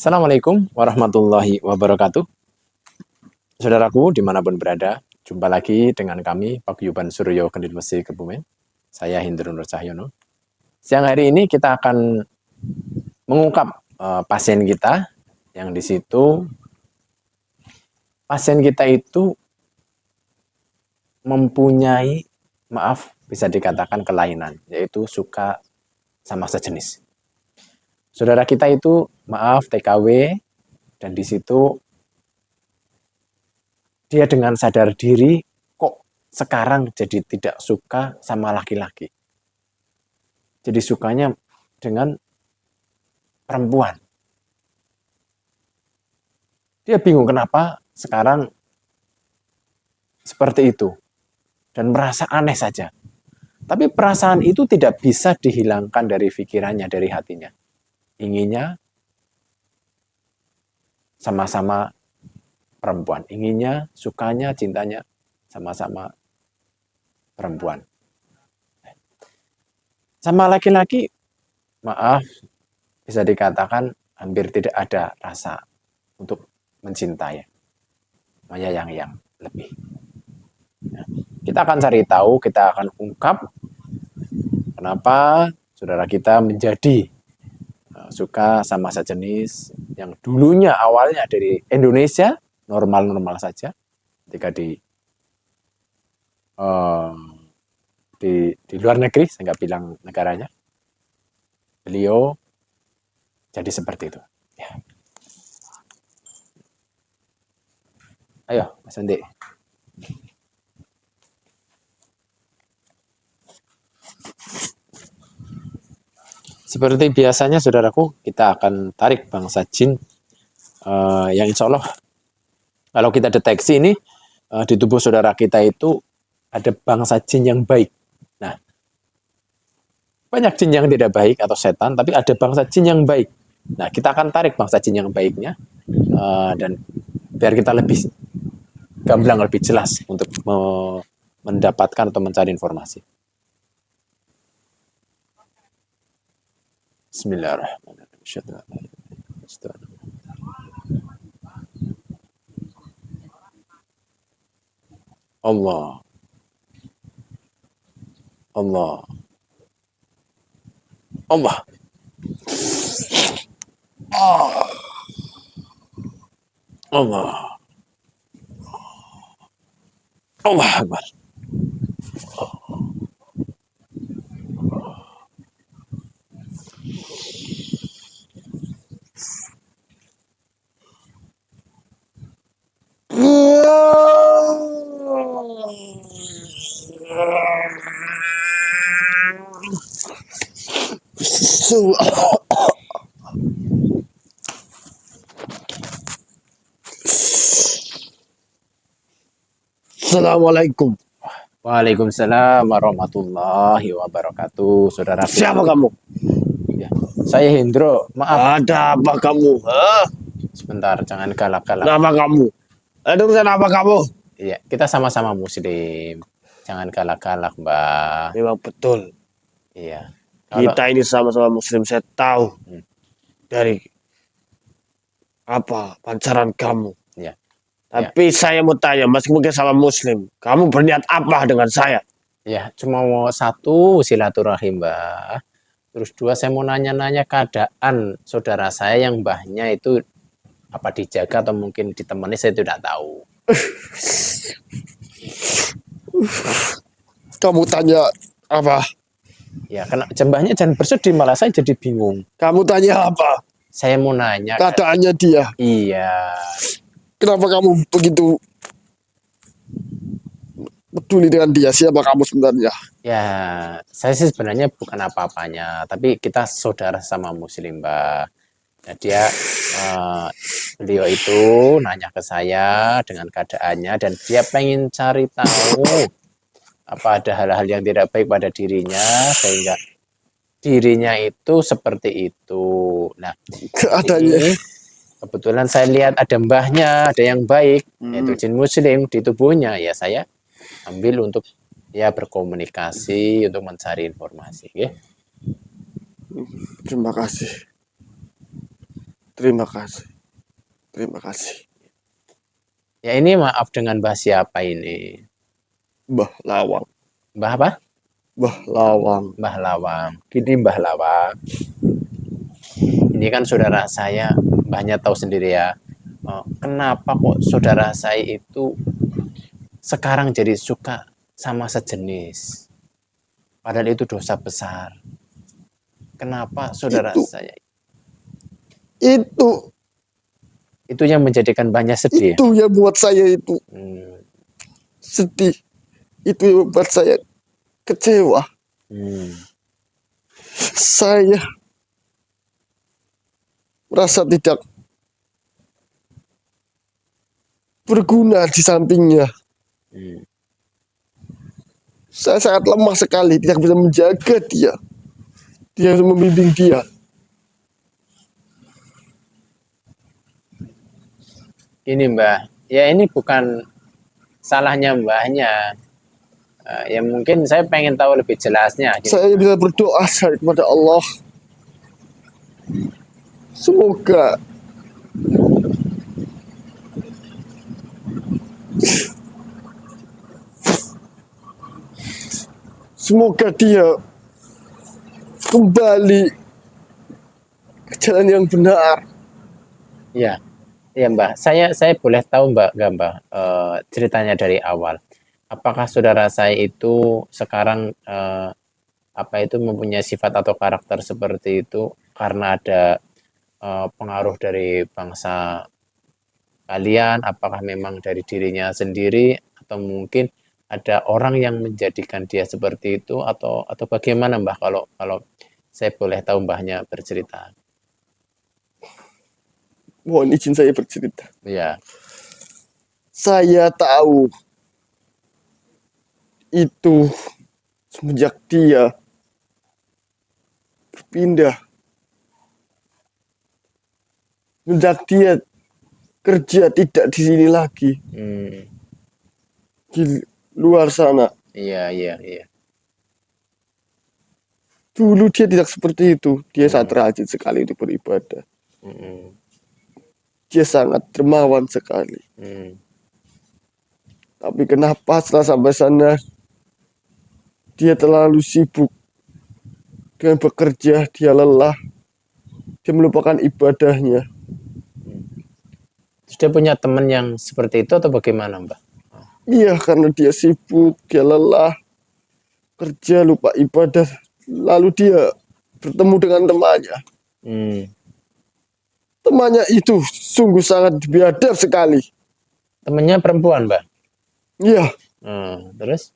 Assalamualaikum warahmatullahi wabarakatuh. Saudaraku dimanapun berada, jumpa lagi dengan kami Paguyuban Suryo Kendil Mesih Kebumen. Saya Hindro Nur Cahyono. Siang hari ini kita akan mengungkap pasien kita yang di situ pasien kita itu mempunyai, bisa dikatakan kelainan, yaitu suka sama sejenis. Saudara kita itu TKW, dan di situ dia dengan sadar diri kok sekarang jadi tidak suka sama laki-laki. Jadi sukanya dengan perempuan. Dia bingung kenapa sekarang seperti itu dan merasa aneh saja. Tapi perasaan itu tidak bisa dihilangkan dari pikirannya, dari hatinya. Inginnya sama-sama perempuan. Inginnya, sukanya, cintanya sama-sama perempuan. Sama laki-laki, bisa dikatakan hampir tidak ada rasa untuk mencintai, menyayangi yang lebih. Kita akan cari tahu, kita akan ungkap kenapa saudara kita menjadi suka sama sejenis yang dulunya awalnya dari Indonesia, normal-normal saja, ketika di luar negeri, saya nggak bilang negaranya, beliau jadi seperti itu. Ya. Ayo, Mas Andi. Seperti biasanya, saudaraku, kita akan tarik bangsa jin yang insya Allah kalau kita deteksi ini di tubuh saudara kita itu ada bangsa jin yang baik. Nah, banyak jin yang tidak baik atau setan, tapi ada bangsa jin yang baik. Nah, kita akan tarik bangsa jin yang baiknya dan biar kita lebih gamblang, lebih jelas untuk mendapatkan atau mencari informasi. Bismillahirrahmanirrahim. Allah. Allah. Allah. Allah. Allah Akbar. Assalamualaikum. Waalaikumsalam warahmatullahi wabarakatuh. Saudara, Siapa kamu? ya, saya Hendro. Maaf. Ada apa kamu? Hah? Sebentar, jangan galak-galak. Nama kamu? Ada urusan apa kamu? Iya, kita sama-sama muslim. Jangan galak-galak, Mbak. Memang betul. Iya. Kita ini sama-sama muslim. Saya tahu dari apa pancaran kamu. Iya. Tapi saya mau tanya, meskipun sama muslim, kamu berniat apa dengan saya? Ya, cuma mau satu, silaturahim, Mbak. Terus dua, saya mau nanya-nanya keadaan saudara saya yang mbahnya itu apa dijaga atau mungkin ditemani, saya tidak tahu. Kamu tanya apa? Ya, karena mbahnya jangan bersedih, malah saya jadi bingung. Kamu tanya apa? Saya mau nanya. Keadaannya dia. Iya. Kenapa kamu begitu peduli dengan dia? Siapa kamu sebenarnya? Ya, saya sih sebenarnya bukan apa-apanya, tapi kita saudara sama muslim, Mbak. Nah, beliau itu nanya ke saya dengan keadaannya dan dia pengen cari tahu apa ada hal-hal yang tidak baik pada dirinya sehingga dirinya itu seperti itu. Nah, keadaannya kebetulan saya lihat ada mbahnya, ada yang baik, yaitu Hmm. jin muslim di tubuhnya, ya saya ambil untuk ya berkomunikasi, untuk mencari informasi. Ya. Terima kasih. Terima kasih. Terima kasih. Ya ini maaf dengan mbah siapa ini? Mbah Lawang. Mbah apa? Mbah Lawang. Mbah Lawang. Gini Mbah Lawang. Ini kan saudara saya, mbahnya tahu sendiri ya. Kenapa kok saudara saya itu sekarang jadi suka sama sejenis? Padahal itu dosa besar. Kenapa saudara saya? Itu Itu yang menjadikan banyak sedih. itu yang buat saya itu sedih. Itu yang membuat saya kecewa. Saya merasa tidak berguna di sampingnya. Saya sangat lemah sekali, tidak bisa menjaga dia. Dia harus membimbing dia. Ini Mbah, ya ini bukan salahnya mbahnya. Ya mungkin saya pengen tahu lebih jelasnya. Saya bisa berdoa saya kepada Allah. Semoga dia kembali ke jalan yang benar. Ya, ya Mbah. Saya boleh tahu Mbak, nggak Mbah, ceritanya dari awal. Apakah saudara saya itu sekarang apa itu mempunyai sifat atau karakter seperti itu karena ada pengaruh dari bangsa kalian? Apakah memang dari dirinya sendiri atau mungkin ada orang yang menjadikan dia seperti itu atau bagaimana Mbah kalau saya boleh tahu Mbahnya bercerita? Mohon izin saya bercerita. Ya. Saya tahu itu semenjak dia berpindah, semenjak dia kerja tidak di sini lagi, di luar sana. Iya. Dulu dia tidak seperti itu. Dia sangat rajin sekali untuk beribadah. Dia sangat dermawan sekali. Tapi kenapa setelah sampai sana dia terlalu sibuk dengan bekerja, dia lelah, dia melupakan ibadahnya. Sudah punya teman yang seperti itu atau bagaimana Mbak? Iya, karena dia sibuk, dia lelah, kerja, lupa ibadah. Lalu dia bertemu dengan temannya. Temannya itu sungguh sangat biadab sekali. Temannya perempuan Mbak? Iya. Terus?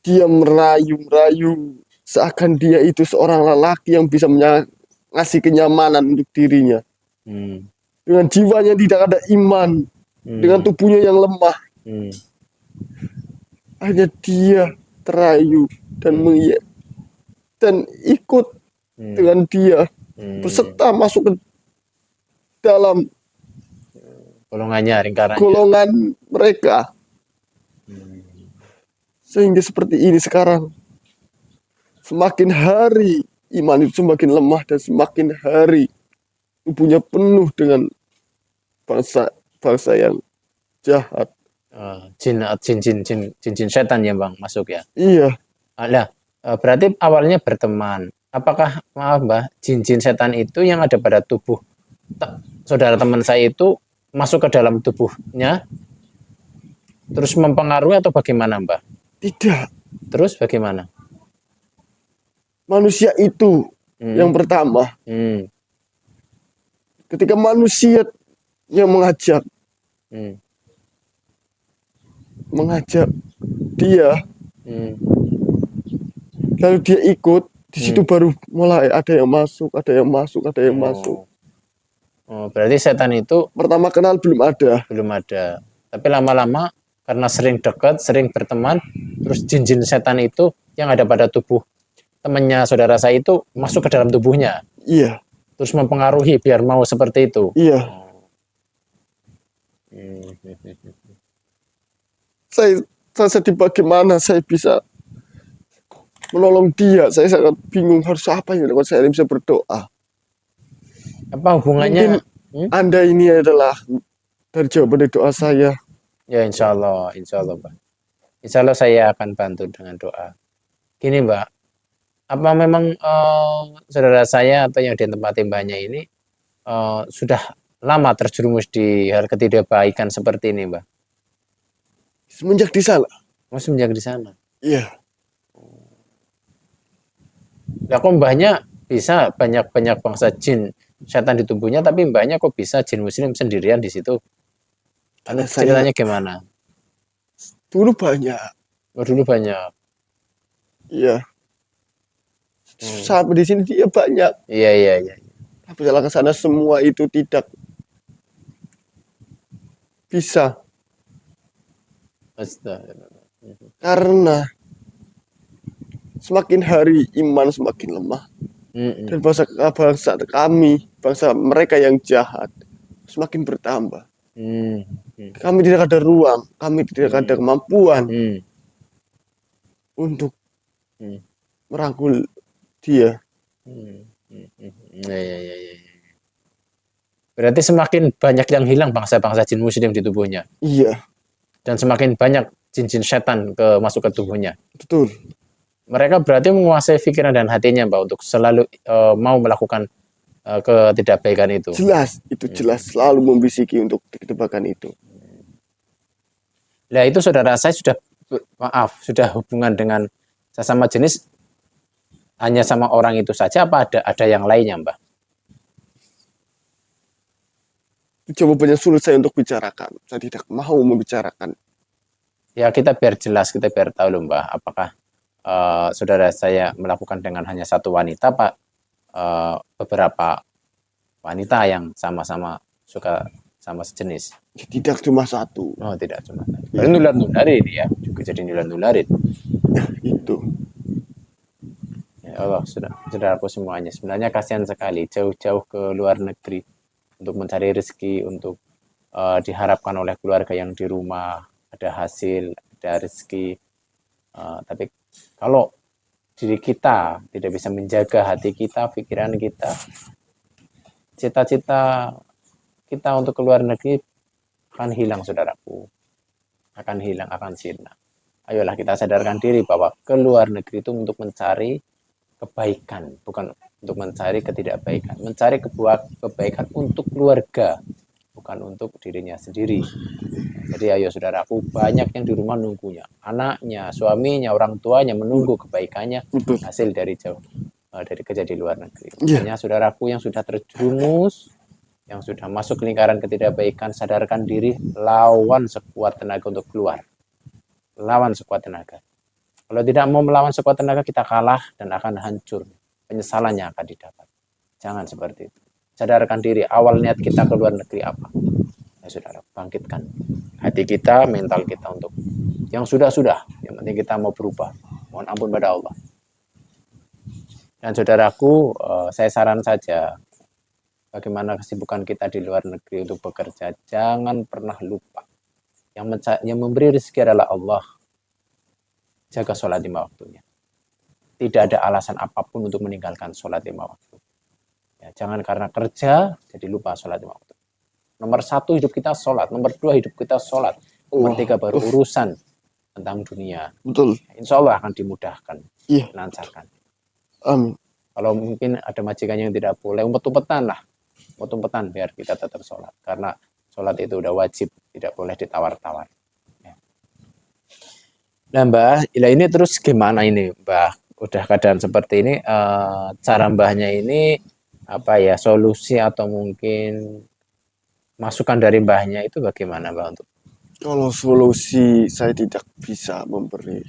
Dia merayu-rayu seakan dia itu seorang lelaki yang bisa ngasih kenyamanan untuk dirinya. Dengan jiwanya tidak ada iman, dengan tubuhnya yang lemah. Akhirnya dia terayu dan ikut dengan dia, berserta masuk ke dalam golongan mereka. Sehingga seperti ini sekarang. Semakin hari iman itu semakin lemah dan semakin hari tubuhnya penuh dengan bangsa yang jahat. Jin setan ya Bang masuk ya? Iya. Berarti awalnya berteman. Apakah maaf Mbah, jin setan itu yang ada pada tubuh saudara teman saya itu masuk ke dalam tubuhnya terus mempengaruhi atau bagaimana Mbah? Tidak. Terus bagaimana? Manusia itu yang pertama. Ketika manusia yang mengajak dia, lalu dia ikut, di situ baru mulai ada yang masuk. Berarti setan itu pertama kenal belum ada. Tapi lama-lama karena sering dekat, sering berteman, terus jin setan itu yang ada pada tubuh temannya saudara saya itu masuk ke dalam tubuhnya. Iya. terus mempengaruhi biar mau seperti itu. Iya, Hmm. saya sedih bagaimana saya bisa menolong dia. Saya sangat bingung harus apa yang dilakukan. Saya bisa berdoa. Apa Mungkin hubungannya? Anda ini adalah dari jawaban dari doa saya. Ya insya Allah Pak. Insya Allah saya akan bantu dengan doa. Gini Mbak, apa memang saudara saya atau yang di tempat mbaknya ini sudah lama terjerumus di hal ketidakbaikan seperti ini Mbak? Semenjak di sana. Masih menjaga di sana. Iya, Lah kok mbahnya bisa banyak bangsa jin setan di tubuhnya, tapi mbahnya kok bisa jin muslim sendirian di situ? Anu karena saya ceritanya gimana? dulu banyak. Oh, dulu banyak. Iya, Hmm. sampai di sini dia banyak. Iya. Tapi setelah ke sana semua itu tidak bisa. Astagfirullah. Karena semakin hari iman semakin lemah. Mm-mm. Dan bangsa kami, bangsa mereka yang jahat, semakin bertambah. Mm. Kami tidak ada ruang, kami tidak ada kemampuan Mm. untuk Mm. merangkul dia. Mm. Iya. Berarti semakin banyak yang hilang bangsa-bangsa jin muslim di tubuhnya, Iya, dan semakin banyak jin-jin setan masuk ke tubuhnya. betul. Mereka berarti menguasai pikiran dan hatinya, Mbak, untuk selalu mau melakukan ketidakbaikan itu. Jelas, itu jelas selalu membisiki untuk ketidakbaikan itu. Nah, itu saudara saya sudah hubungan dengan sesama jenis hanya sama orang itu saja, apa ada yang lainnya, Mbak? Jawabannya sulit saya untuk bicarakan. Saya tidak mau membicarakan. Ya, kita biar jelas, kita biar tahu loh, Mbak, apakah saudara saya melakukan dengan hanya satu wanita, Pak, beberapa wanita yang sama-sama suka sama sejenis. Tidak cuma satu. Oh, tidak cuma. Baru nular-nularin ya, juga jadi nular-nularin. Itu. Ya Allah, saudaraku semuanya. Sebenarnya kasihan sekali jauh-jauh ke luar negeri untuk mencari rezeki, untuk diharapkan oleh keluarga yang di rumah ada hasil, ada rezeki. Tapi kalau diri kita tidak bisa menjaga hati kita, pikiran kita, cita-cita kita untuk keluar negeri akan hilang, saudaraku. Akan hilang, akan sirna. Ayolah kita sadarkan diri bahwa keluar negeri itu untuk mencari kebaikan, bukan untuk mencari ketidakbaikan. Mencari kebaikan untuk keluarga, bukan untuk dirinya sendiri. Jadi ayo saudaraku, banyak yang di rumah nunggunya, anaknya, suaminya, orang tuanya menunggu kebaikannya hasil dari kerja di luar negeri. Hanya saudaraku yang sudah terjerumus, yang sudah masuk lingkaran ketidakbaikan, sadarkan diri, lawan sekuat tenaga untuk keluar. Lawan sekuat tenaga. Kalau tidak mau melawan sekuat tenaga, kita kalah dan akan hancur. Penyesalannya akan didapat. Jangan seperti itu. Sadarkan diri, awal niat kita ke luar negeri apa? Ya saudara, bangkitkan hati kita, mental kita untuk yang sudah-sudah. Yang penting kita mau berubah. Mohon ampun pada Allah. Dan saudaraku, saya saran saja, bagaimana kesibukan kita di luar negeri untuk bekerja, jangan pernah lupa. Yang memberi rezeki adalah Allah. Jaga sholat 5 waktunya. Tidak ada alasan apapun untuk meninggalkan sholat 5 waktu. Ya, jangan karena kerja jadi lupa sholat 5 waktu. Nomor 1 hidup kita sholat, nomor 2 hidup kita sholat, nomor 3 baru urusan tentang dunia. Betul. Insya Allah akan dimudahkan, dilancarkan. Amin. Kalau mungkin ada majikannya yang tidak boleh, umpet-umpetan lah, umpet-umpetan biar kita tetap sholat. Karena sholat itu udah wajib, tidak boleh ditawar-tawar. Ya. Nah Mbah, ini terus gimana ini Mbah? Udah keadaan seperti ini, cara Mbahnya ini apa ya, solusi atau mungkin masukan dari Mbahnya itu bagaimana Mbah untuk? Kalau solusi saya tidak bisa memberi.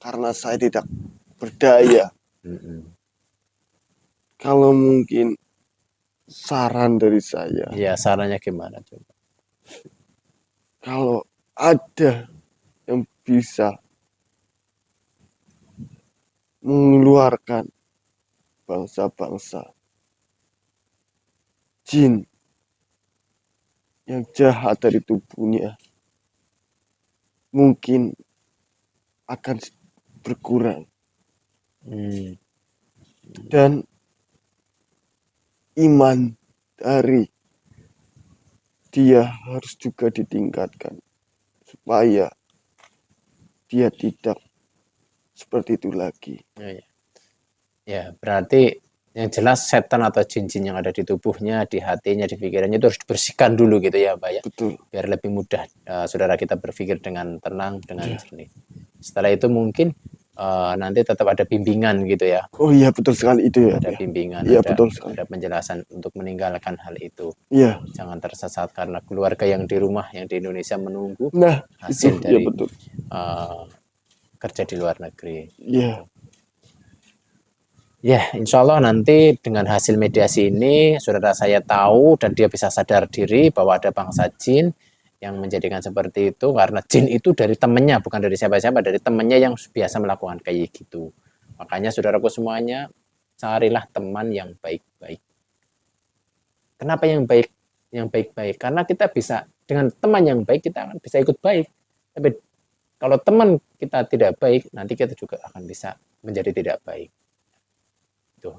Karena saya tidak berdaya. Kalau mungkin saran dari saya. Ya, sarannya gimana coba? Kalau ada yang bisa mengeluarkan bangsa-bangsa jin yang jahat dari tubuhnya mungkin akan berkurang. Dan iman dari dia harus juga ditingkatkan supaya dia tidak seperti itu lagi. Ya, berarti yang jelas setan atau jin-jin yang ada di tubuhnya, di hatinya, di pikirannya itu harus dibersihkan dulu gitu ya, Mbak ya. Betul. Biar lebih mudah saudara kita berpikir dengan tenang, dengan jernih. Setelah itu mungkin nanti tetap ada bimbingan gitu ya. Oh iya, betul sekali itu ya. Ada bimbingan, Iya, betul sekali. ada penjelasan untuk meninggalkan hal itu. Iya. Jangan tersesat karena keluarga yang di rumah, yang di Indonesia menunggu Nah, hasil itu, dari ya betul. Kerja di luar negeri. Iya. Ya, insya Allah nanti dengan hasil mediasi ini, saudara saya tahu dan dia bisa sadar diri bahwa ada bangsa jin yang menjadikan seperti itu, karena jin itu dari temannya, bukan dari siapa-siapa, dari temannya yang biasa melakukan kayak gitu. Makanya saudaraku semuanya, carilah teman yang baik-baik. Kenapa yang baik? Yang baik-baik, karena kita bisa, dengan teman yang baik, kita akan bisa ikut baik. Tapi kalau teman kita tidak baik, nanti kita juga akan bisa menjadi tidak baik. Tuh.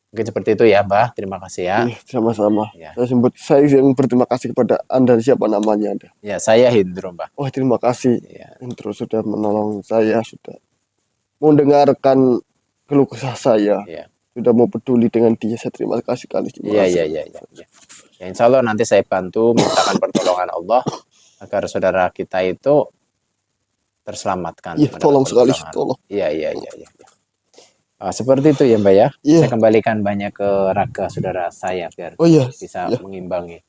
Mungkin seperti itu ya, Mbah. Terima kasih ya. Sama-sama. Ya. Saya yang berterima kasih kepada Anda. Siapa namanya Anda? Ya, saya Hindro, Mbah. Oh, terima kasih. Ya. Hindro sudah menolong saya, sudah mendengarkan keluh kesah saya. Ya. Sudah mau peduli dengan dia. Saya terima kasih kali. Iya. Ya, insya Allah nanti saya bantu mintakan pertolongan Allah agar saudara kita itu terselamatkan. Iya, tolong sekali, tolong. Iya. Seperti itu ya, Mbak ya. Iya. Saya kembalikan banyak ke raga saudara saya biar bisa mengimbangi.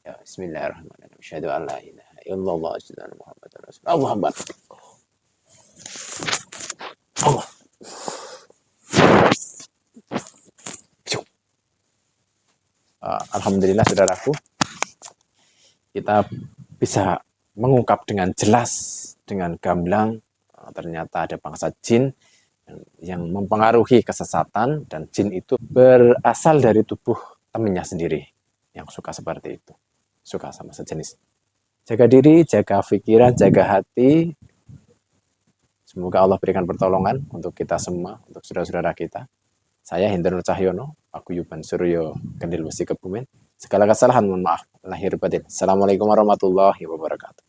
Ya, bismillahirrahmanirrahim. Asyhadu an la ilaha illallah wa asyhadu anna Muhammadar Rasulullah. Allahu Akbar. Allah. Alhamdulillah saudaraku, kita bisa mengungkap dengan jelas, dengan gamblang, ternyata ada bangsa jin yang mempengaruhi kesesatan, dan jin itu berasal dari tubuh temannya sendiri yang suka seperti itu, suka sama sejenis. Jaga diri, jaga pikiran, jaga hati. Semoga Allah berikan pertolongan untuk kita semua, untuk saudara-saudara kita. Saya Hendro Cahyono, Paguyuban Suryo, Kendil Besi Kebumen. Segala kesalahan mohon maaf lahir batin. Assalamualaikum warahmatullahi wabarakatuh.